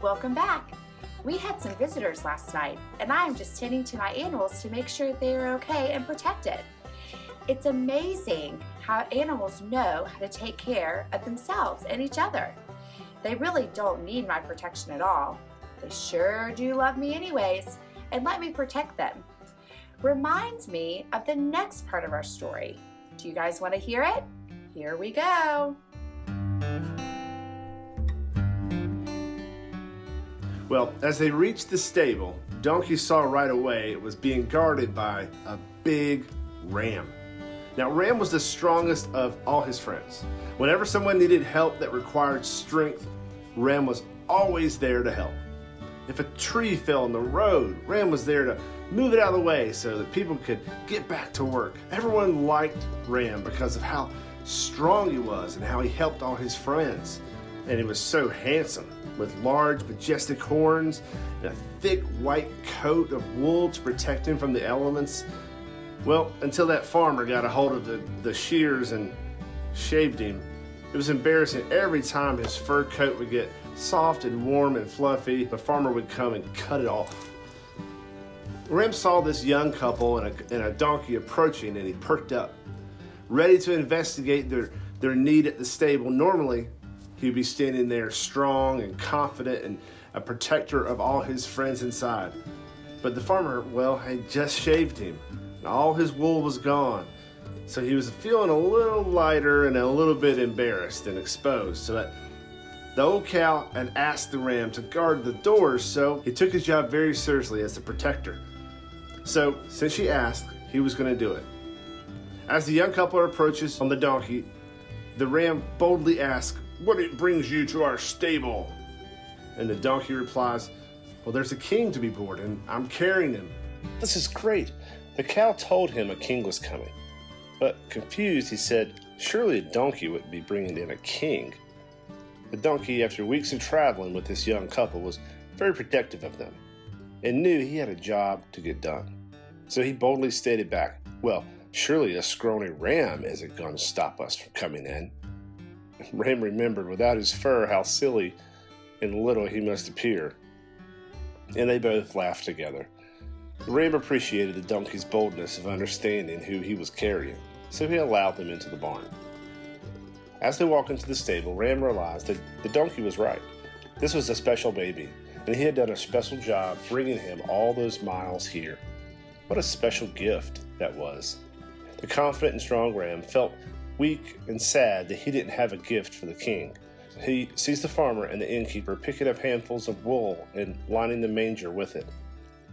Welcome back. We had some visitors last night, and I am just tending to my animals to make sure they are okay and protected. It's amazing how animals know how to take care of themselves and each other. They really don't need my protection at all. They sure do love me anyways and let me protect them. Reminds me of the next part of our story. Do you guys want to hear it? Here we go. Well, as they reached the stable, Donkey saw right away it was being guarded by a big ram. Now, Ram was the strongest of all his friends. Whenever someone needed help that required strength, Ram was always there to help. If a tree fell on the road, Ram was there to move it out of the way so that people could get back to work. Everyone liked Ram because of how strong he was and how he helped all his friends. And he was so handsome, with large, majestic horns and a thick white coat of wool to protect him from the elements. Well, until that farmer got a hold of the shears and shaved him. It was embarrassing. Every time his fur coat would get soft and warm and fluffy, the farmer would come and cut it off. Ram saw this young couple and a donkey approaching, and he perked up, ready to investigate their need at the stable. Normally, he'd be standing there strong and confident and a protector of all his friends inside. But the farmer, well, had just shaved him, and all his wool was gone. So he was feeling a little lighter and a little bit embarrassed and exposed. So that the old cow had asked the ram to guard the doors, so he took his job very seriously as the protector. So since she asked, he was going to do it. As the young couple approaches on the donkey, the ram boldly asks, "What brings you to our stable?" And the donkey replies, "Well, there's a king to be born, and I'm carrying him." This is great. The cow told him a king was coming. But confused, he said, surely a donkey wouldn't be bringing in a king. The donkey, after weeks of traveling with this young couple, was very protective of them and knew he had a job to get done. So he boldly stated back, "Well, surely a scrawny ram isn't going to stop us from coming in." Ram remembered without his fur how silly and little he must appear, and they both laughed together. Ram appreciated the donkey's boldness of understanding who he was carrying, so he allowed them into the barn. As they walked into the stable, Ram realized that the donkey was right. This was a special baby, and he had done a special job bringing him all those miles here. What a special gift that was. The confident and strong Ram felt weak and sad that he didn't have a gift for the king. He sees the farmer and the innkeeper picking up handfuls of wool and lining the manger with it.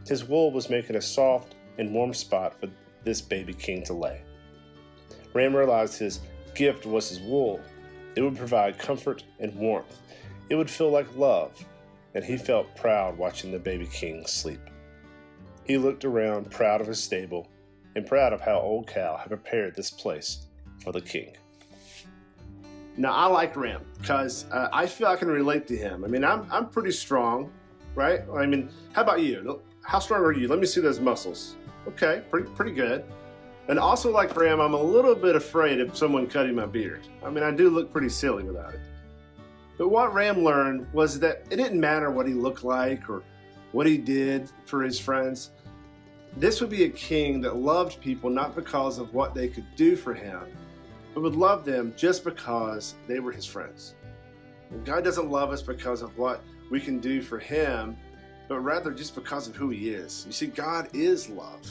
His wool was making a soft and warm spot for this baby king to lay. Ram realized his gift was his wool. It would provide comfort and warmth. It would feel like love, and he felt proud watching the baby king sleep. He looked around, proud of his stable and proud of how Old Cow had prepared this place for the king. Now, I like Ram because I feel I can relate to him. I mean, I'm pretty strong, right? I mean, how about you? How strong are you? Let me see those muscles. Okay, pretty good. And also like Ram, I'm a little bit afraid of someone cutting my beard. I mean, I do look pretty silly without it. But what Ram learned was that it didn't matter what he looked like or what he did for his friends. This would be a king that loved people not because of what they could do for him, but would love them just because they were his friends. And God doesn't love us because of what we can do for him, but rather just because of who he is. You see, God is love.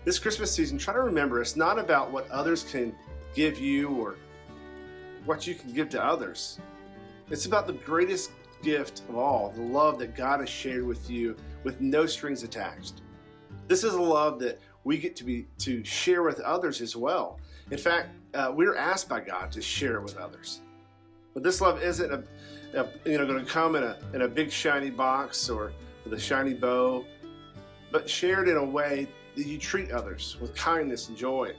This Christmas season, try to remember it's not about what others can give you or what you can give to others. It's about the greatest gift of all, the love that God has shared with you with no strings attached. This is a love that we get to share with others as well. In fact, we're asked by God to share it with others. But this love isn't going to come in a big shiny box or with a shiny bow, but shared in a way that you treat others with kindness and joy,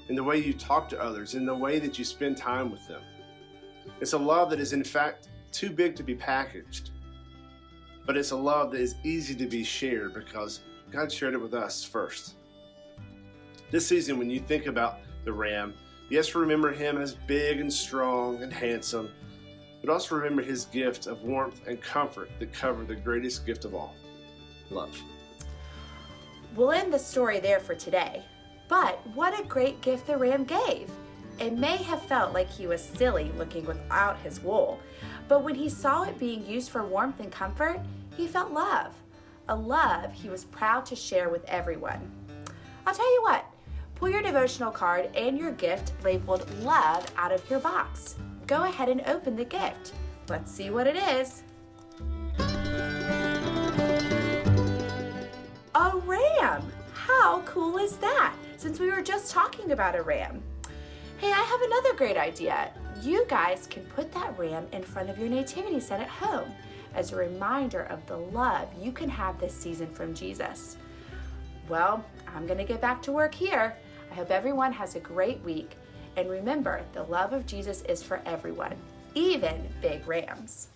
in the way you talk to others, in the way that you spend time with them. It's a love that is in fact too big to be packaged, but it's a love that is easy to be shared because God shared it with us first. This season, when you think about the ram, yes, remember him as big and strong and handsome, but also remember his gift of warmth and comfort that covered the greatest gift of all, love. We'll end the story there for today. But what a great gift the ram gave! It may have felt like he was silly looking without his wool, but when he saw it being used for warmth and comfort, he felt love. A love he was proud to share with everyone. I'll tell you what, pull your devotional card and your gift labeled love out of your box. Go ahead and open the gift. Let's see what it is. A ram! How cool is that? Since we were just talking about a ram. Hey, I have another great idea. You guys can put that ram in front of your nativity set at home as a reminder of the love you can have this season from Jesus. Well, I'm going to get back to work here. I hope everyone has a great week. And remember, the love of Jesus is for everyone, even big rams.